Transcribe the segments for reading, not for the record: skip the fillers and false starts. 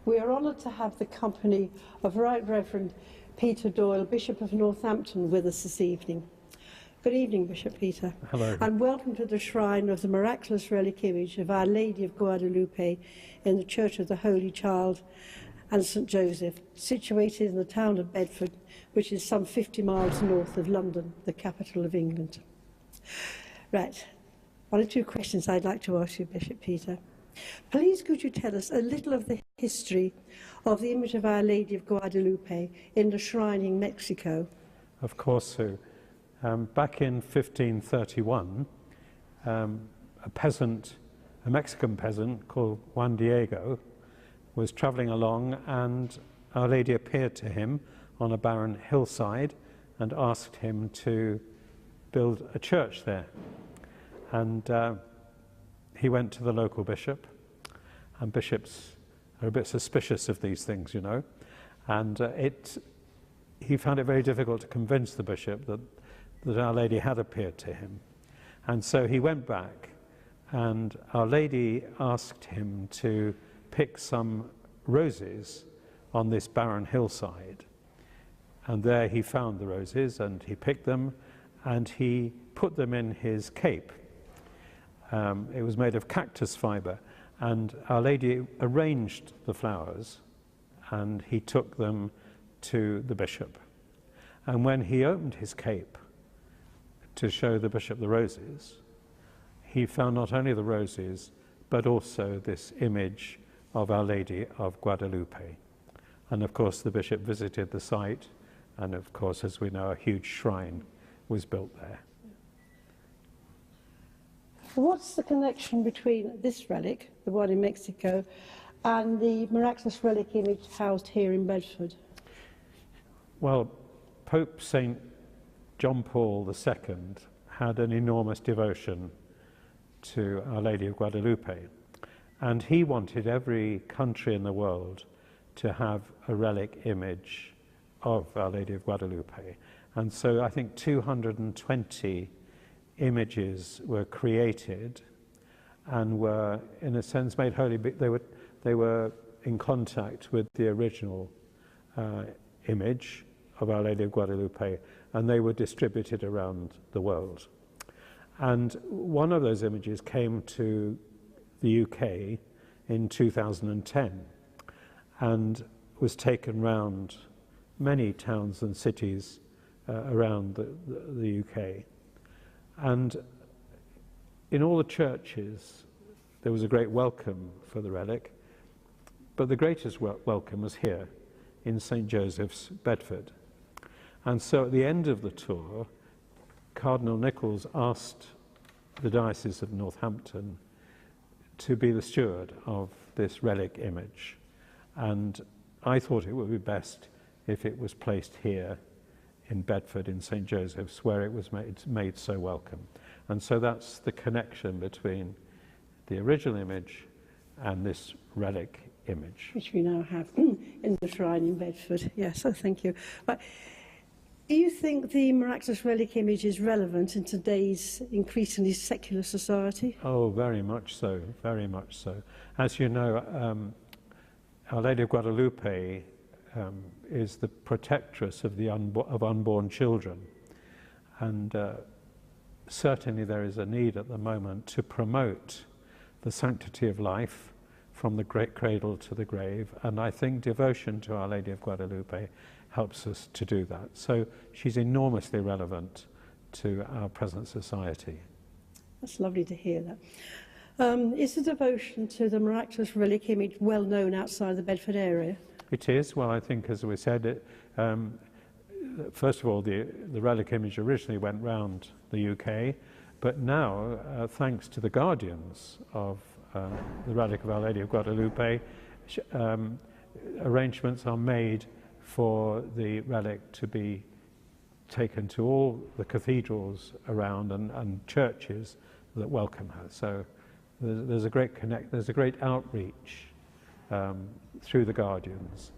We are honoured to have the company of Right Reverend Peter Doyle, Bishop of Northampton, with us this evening. Good evening, Bishop Peter. Hello. And welcome to the shrine of the miraculous relic image of Our Lady of Guadalupe in the Church of the Holy Child and St Joseph, situated in the town of Bedford, which is some 50 miles north of London, the capital of England. Right, one or two questions I'd like to ask you, Bishop Peter. Please could you tell us a little of the history of the image of Our Lady of Guadalupe in the shrine in Mexico? Of course, Sue. Back in 1531, a Mexican peasant called Juan Diego was travelling along, and Our Lady appeared to him on a barren hillside and asked him to build a church there. And he went to the local bishop, and bishops are a bit suspicious of these things, you know, and he found it very difficult to convince the bishop that Our Lady had appeared to him. And so he went back, and Our Lady asked him to pick some roses on this barren hillside. And there he found the roses, and he picked them, and he put them in his cape. It was made of cactus fibre, and Our Lady arranged the flowers, and he took them to the bishop. And when he opened his cape to show the bishop the roses, he found not only the roses, but also this image of Our Lady of Guadalupe. And of course the bishop visited the site, and of course, as we know, a huge shrine was built there. What's the connection between this relic, the one in Mexico, and the miraculous relic image housed here in Bedford? Well, Pope St. John Paul II had an enormous devotion to Our Lady of Guadalupe, and he wanted every country in the world to have a relic image of Our Lady of Guadalupe. And so I think 220 images were created and were, in a sense, made holy. They were in contact with the original image of Our Lady of Guadalupe, and they were distributed around the world. And one of those images came to the UK in 2010 and was taken round many towns and cities around the UK. And in all the churches, there was a great welcome for the relic, but the greatest welcome was here in St Joseph's, Bedford. And so at the end of the tour, Cardinal Nichols asked the Diocese of Northampton to be the steward of this relic image. And I thought it would be best if it was placed here in Bedford in St Joseph's, where it was made so welcome. And so that's the connection between the original image and this relic image. Which we now have in the shrine in Bedford. Yes, so thank you. But do you think the miraculous relic image is relevant in today's increasingly secular society? Oh, very much so, very much so. As you know, Our Lady of Guadalupe is the protectress of unborn children, and certainly there is a need at the moment to promote the sanctity of life from the great cradle to the grave, and I think devotion to Our Lady of Guadalupe helps us to do that. So she's enormously relevant to our present society. That's lovely to hear that. Is the devotion to the miraculous relic image well known outside the Bedford area? It is. Well, I think, as we said, first of all, the relic image originally went round the UK, but now, thanks to the guardians of the relic of Our Lady of Guadalupe, arrangements are made for the relic to be taken to all the cathedrals around and churches that welcome her. So there's a great outreach through the guardians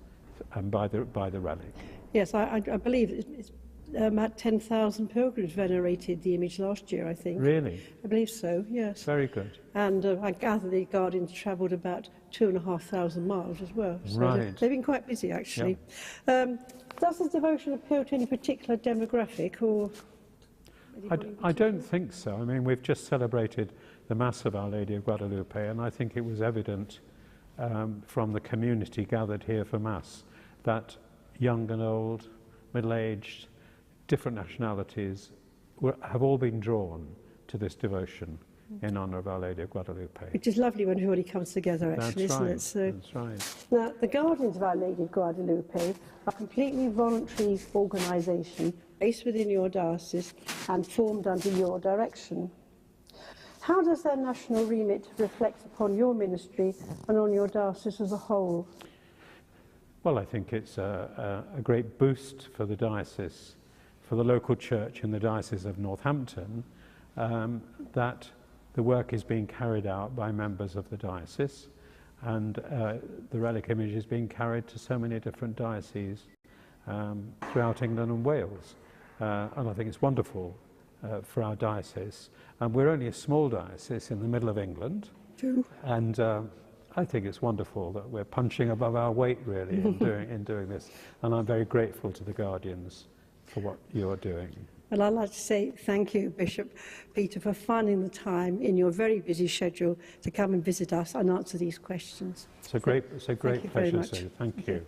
and by the relic. Yes, I believe it's about 10,000 pilgrims venerated the image last year, I think. Really? I believe so, yes. Very good. And I gather the Guardians travelled about 2,500 miles as well. So Right. they've been quite busy, actually. Does this devotion appeal to any particular demographic, or? I don't think so. I mean, we've just celebrated the Mass of Our Lady of Guadalupe, and I think it was evident from the community gathered here for Mass that young and old, middle-aged, different nationalities have all been drawn to this devotion in honour of Our Lady of Guadalupe. Which is lovely when everybody comes together, actually, That's isn't right. it? So, That's right. now, the Guardians of Our Lady of Guadalupe are a completely voluntary organisation based within your diocese and formed under your direction. How does their national remit reflect upon your ministry and on your diocese as a whole? Well, I think it's a great boost for the diocese, for the local church in the Diocese of Northampton, that the work is being carried out by members of the diocese, and the relic image is being carried to so many different dioceses throughout England and Wales. And I think it's wonderful for our diocese. And we're only a small diocese in the middle of England. True. And I think it's wonderful that we're punching above our weight, really, in doing this. And I'm very grateful to the Guardians for what you're doing. Well, I'd like to say thank you, Bishop Peter, for finding the time in your very busy schedule to come and visit us and answer these questions. It's a great pleasure, much. Sue. Thank you.